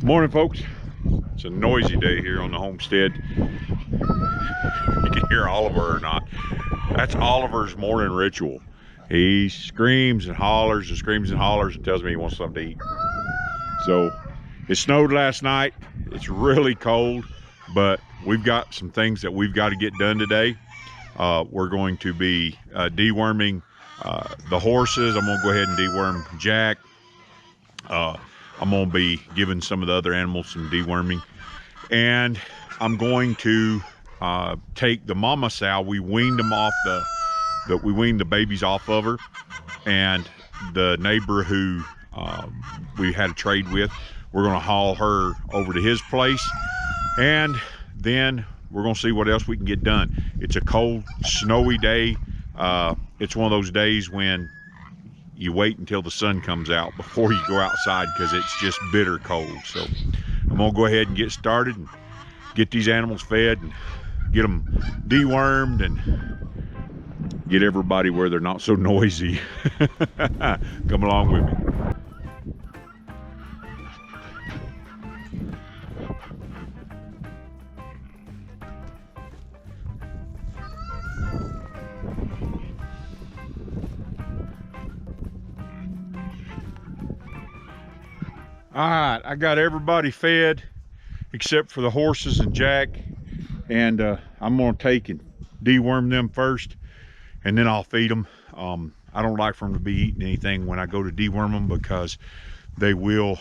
Morning, folks. It's a noisy day here on the homestead. You can hear Oliver or not. That's Oliver's morning ritual. He screams and hollers and screams and hollers and tells me he wants something to eat. So it snowed last night. It's really cold, but we've got some things that we've got to get done today. We're going to be deworming the horses. I'm going to go ahead and deworm Jack. I'm going to be giving some of the other animals some deworming. And I'm going to take the mama sow. We weaned them off we weaned the babies off of her. And the neighbor who we had a trade with, we're going to haul her over to his place. And then we're going to see what else we can get done. It's a cold, snowy day. It's one of those days when you wait until the sun comes out before you go outside because it's just bitter cold. So I'm gonna go ahead and get started and get these animals fed and get them dewormed and get everybody where they're not so noisy. Come along with me. All right, I got everybody fed except for the horses and Jack, and I'm gonna take and deworm them first, and then I'll feed them. I don't like for them to be eating anything when I go to deworm them because they will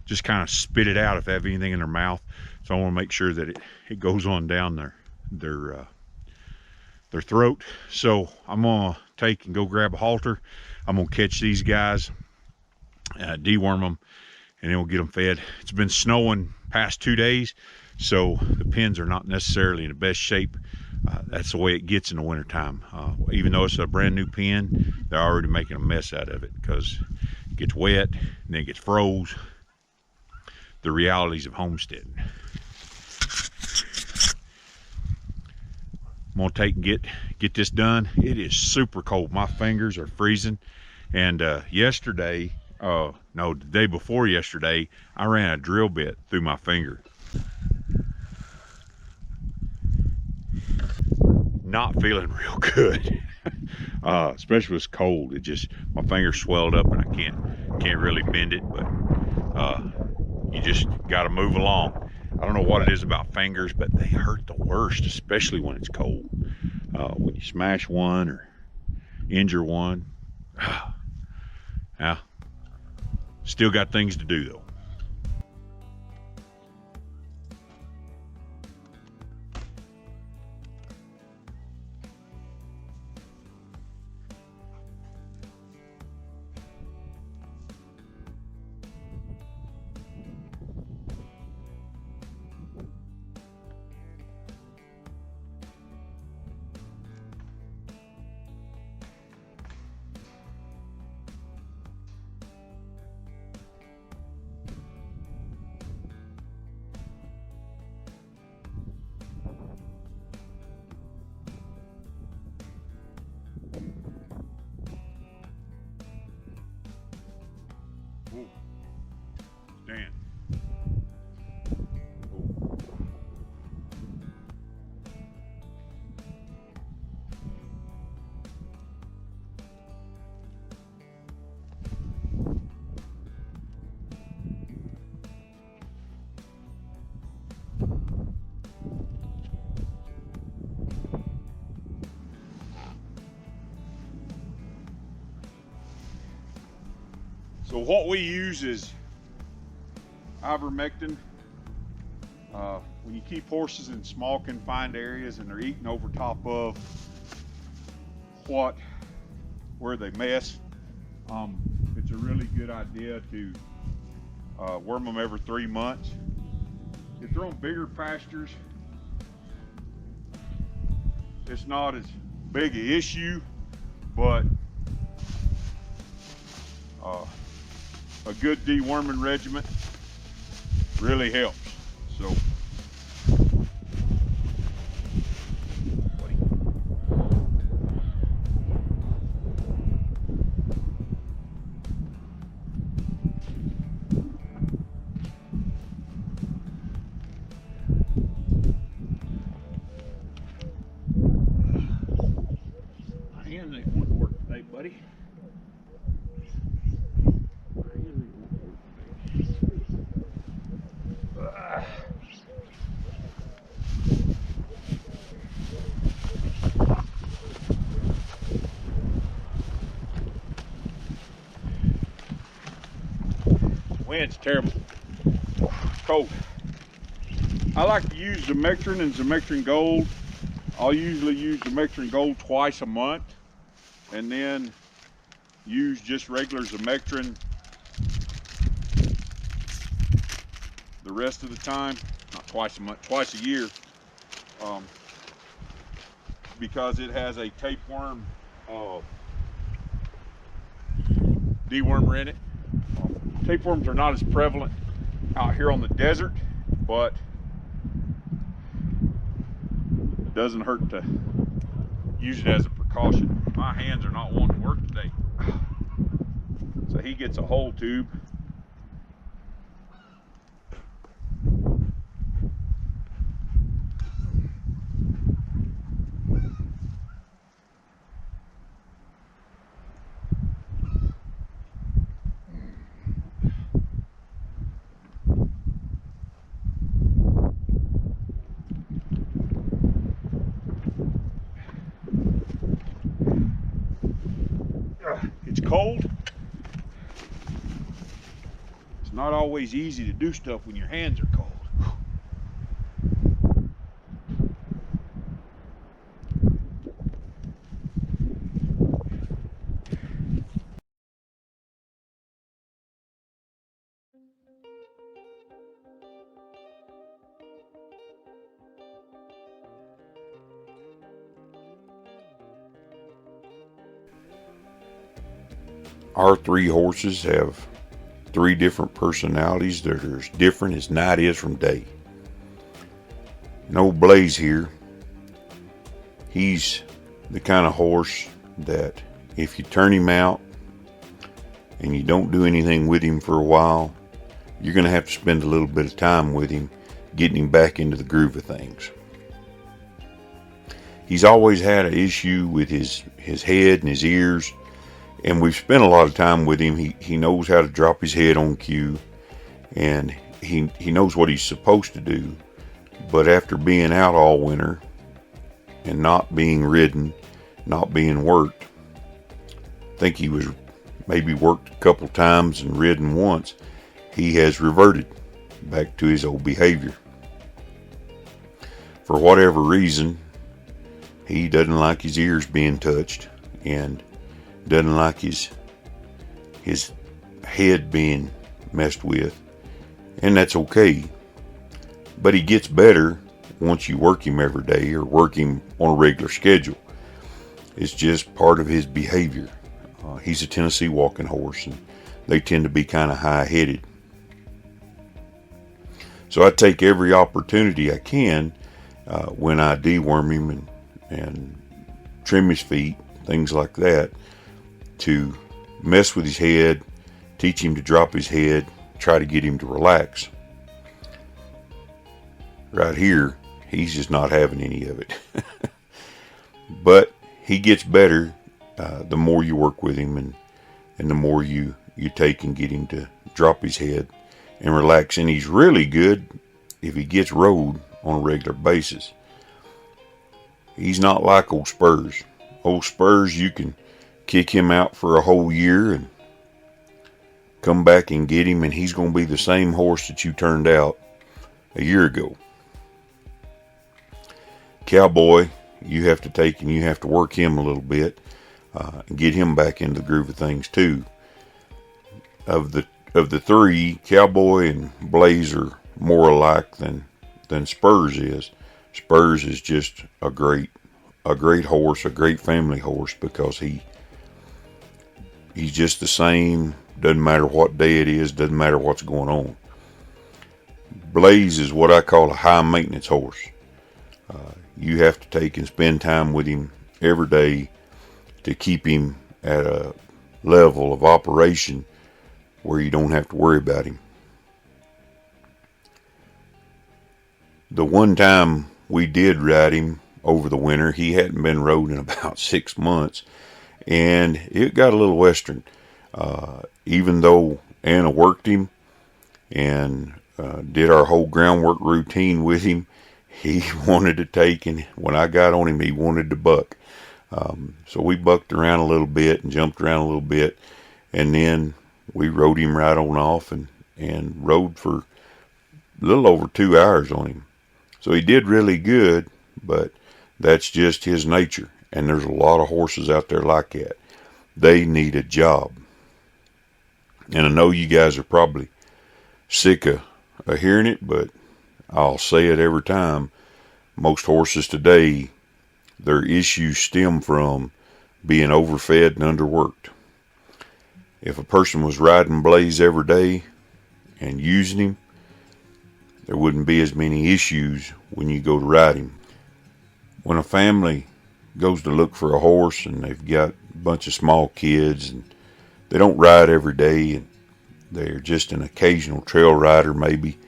just kind of spit it out if they have anything in their mouth. So I want to make sure that it goes on down their throat. So I'm gonna take and go grab a halter. I'm gonna catch these guys, deworm them, and then we'll get them fed. It's been snowing past 2 days, so the pens are not necessarily in the best shape. That's the way it gets in the wintertime. Even though it's a brand new pen, they're already making a mess out of it because it gets wet and then it gets froze. The realities of homesteading. I'm gonna take and get this done. It is super cold. My fingers are freezing. And the day before yesterday, I ran a drill bit through my finger. Not feeling real good. Especially when it's cold. My finger swelled up and I can't really bend it, but you just gotta move along. I don't know what it is about fingers, but they hurt the worst, especially when it's cold. When you smash one or injure one. Yeah. Still got things to do though. Ooh. Stand. Ooh. So what we use is ivermectin. When you keep horses in small confined areas and they're eating over top of where they mess, it's a really good idea to worm them every 3 months. If they're on bigger pastures, it's not as big an issue, but a good deworming regimen really helps. So Wind's terrible. Cold. I like to use Zemectrin and Zemectrin Gold. I'll usually use Zemectrin Gold twice a month, and then use just regular Zemectrin the rest of the time. Not twice a month, twice a year, because it has a tapeworm dewormer in it. Tapeworms are not as prevalent out here on the desert, but it doesn't hurt to use it as a precaution. My hands are not wanting to work today. So he gets a whole tube. It's cold. It's not always easy to do stuff when your hands are cold. Our 3 horses have 3 different personalities that are as different as night is from day. And old Blaze here, he's the kind of horse that if you turn him out and you don't do anything with him for a while, you're going to have to spend a little bit of time with him, getting him back into the groove of things. He's always had an issue with his head and his ears. And we've spent a lot of time with him. He knows how to drop his head on cue, and he knows what he's supposed to do. But after being out all winter and not being ridden, not being worked, I think he was maybe worked a couple times and ridden once, he has reverted back to his old behavior. For whatever reason, he doesn't like his ears being touched, and doesn't like his head being messed with, and that's okay. But he gets better once you work him every day or work him on a regular schedule. It's just part of his behavior. He's a Tennessee walking horse, and they tend to be kind of high-headed. So I take every opportunity I can when I deworm him and trim his feet, things like that, to mess with his head, teach him to drop his head, try to get him to relax. Right here, he's just not having any of it. But he gets better the more you work with him, and the more you take and get him to drop his head and relax. And he's really good if he gets rode on a regular basis. He's not like old Spurs. Old Spurs, you can kick him out for a whole year and come back and get him, and he's going to be the same horse that you turned out a year ago. Cowboy, you have to take and you have to work him a little bit and get him back into the groove of things too. Of the 3, Cowboy and Blaze are more alike than Spurs is. Spurs is just a great horse, a great family horse, because he's just the same. Doesn't matter what day it is, doesn't matter what's going on. Blaze is what I call a high maintenance horse. You have to take and spend time with him every day to keep him at a level of operation where you don't have to worry about him. The one time we did ride him over the winter, he hadn't been rode in about 6 months, and it got a little western. Even though Anna worked him and did our whole groundwork routine with him, he wanted to take, and when I got on him, he wanted to buck. So we bucked around a little bit and jumped around a little bit, and then we rode him right on off, and and rode for a little over 2 hours on him. So he did really good, but that's just his nature. And there's a lot of horses out there like that. They need a job. And I know you guys are probably sick of hearing it, but I'll say it every time. Most horses today, their issues stem from being overfed and underworked. If a person was riding Blaze every day and using him, there wouldn't be as many issues when you go to ride him. When a family goes to look for a horse and they've got a bunch of small kids and they don't ride every day and they're just an occasional trail rider maybe,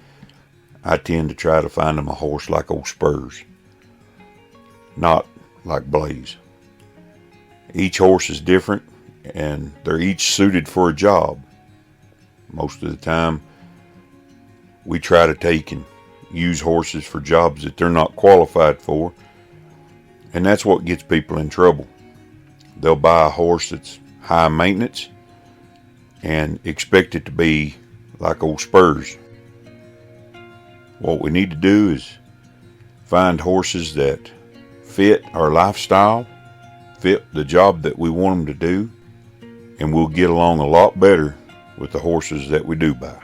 I tend to try to find them a horse like old Spurs, not like Blaze. Each horse is different and they're each suited for a job. Most of the time we try to take and use horses for jobs that they're not qualified for, and that's what gets people in trouble. They'll buy a horse that's high maintenance and expect it to be like old Spurs. What we need to do is find horses that fit our lifestyle, fit the job that we want them to do, and we'll get along a lot better with the horses that we do buy.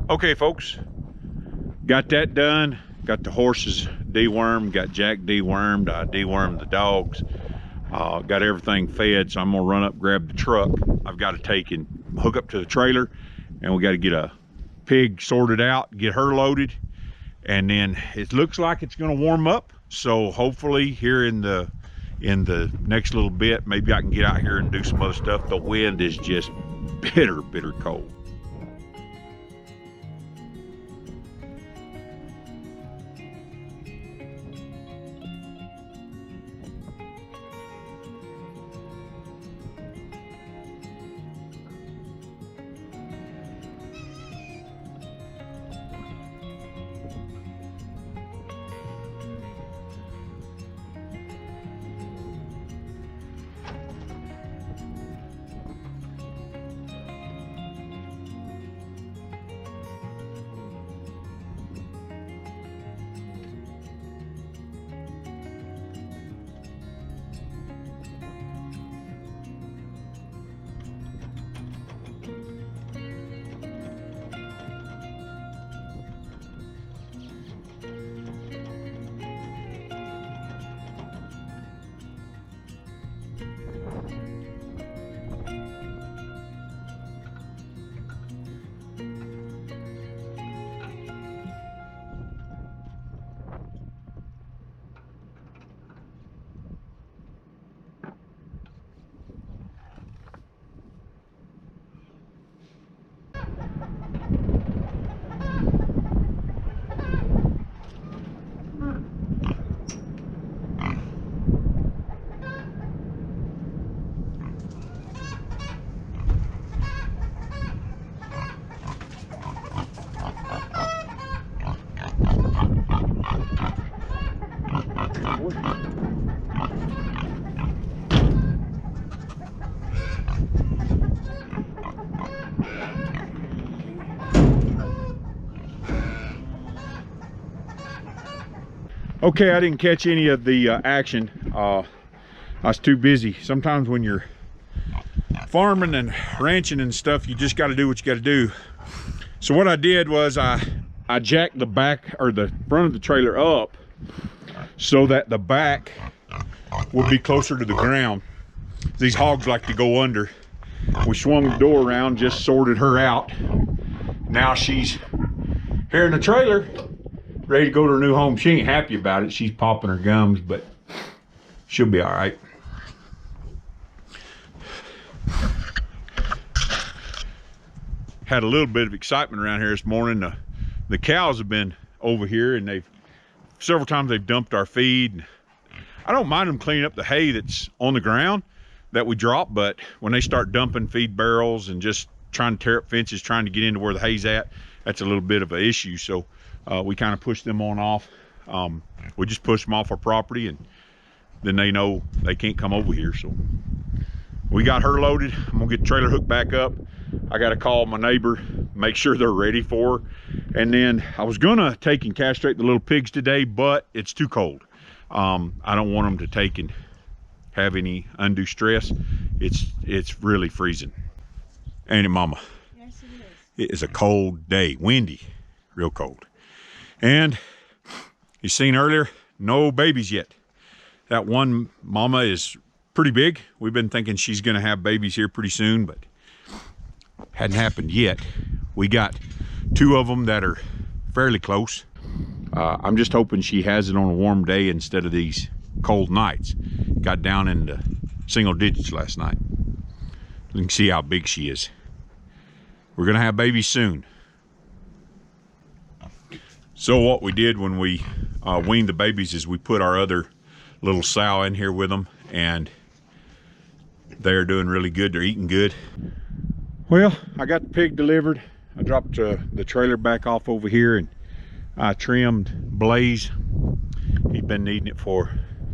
Okay, folks, got that done. Got the horses dewormed, got Jack dewormed. I dewormed the dogs. Got everything fed, so I'm gonna run up, grab the truck. I've got to take and hook up to the trailer, and we got to get a pig sorted out, get her loaded, and then it looks like it's gonna warm up. So hopefully here in the next little bit, maybe I can get out here and do some other stuff. The wind is just bitter cold. Okay, I didn't catch any of the action. I was too busy. Sometimes when you're farming and ranching and stuff, you just got to do what you got to do. So what I did was I jacked the back or the front of the trailer up so that the back would be closer to the ground. These hogs like to go under. We swung the door around, just sorted her out. Now she's here in the trailer, ready to go to her new home. She ain't happy about it. She's popping her gums, but she'll be all right. Had a little bit of excitement around here this morning. The cows have been over here, and several times they've dumped our feed. I don't mind them cleaning up the hay that's on the ground that we drop, but when they start dumping feed barrels and just trying to tear up fences, trying to get into where the hay's at, that's a little bit of an issue. So we kind of push them on off. We just push them off our property, and then they know they can't come over here. So we got her loaded. I'm gonna get the trailer hooked back up. I gotta call my neighbor, make sure they're ready for her. And then I was gonna take and castrate the little pigs today, but it's too cold. I don't want them to take and have any undue stress. It's really freezing. Ain't it, Mama? Yes, it is. It is a cold day, windy, real cold. And you seen earlier, no babies yet. That one mama is pretty big. We've been thinking she's gonna have babies here pretty soon, but hadn't happened yet. We got 2 of them that are fairly close. I'm just hoping she has it on a warm day instead of these cold nights. Got down into single digits last night. You can see how big she is. We're gonna have babies soon. So what we did when we weaned the babies is we put our other little sow in here with them, and they're doing really good. They're eating good. Well, I got the pig delivered. I dropped the trailer back off over here, and I trimmed Blaze. He'd been needing it for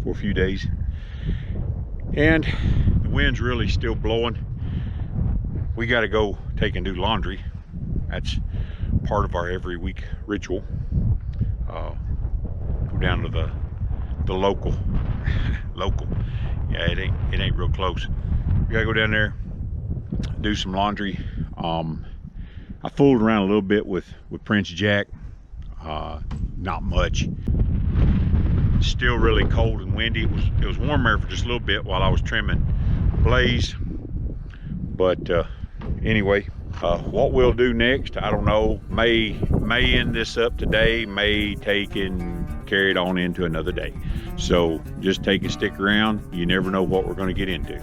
a few days. And the wind's really still blowing. We got to go take and do laundry. That's part of our every week ritual. Go down to the local. Yeah, it ain't real close. We gotta go down there, do some laundry. I fooled around a little bit with Prince Jack. Not much. Still really cold and windy. It was warm there for just a little bit while I was trimming Blaze. But anyway, what we'll do next, I don't know. May end this up today, may take and carry it on into another day. So just take a stick around. You never know what we're going to get into.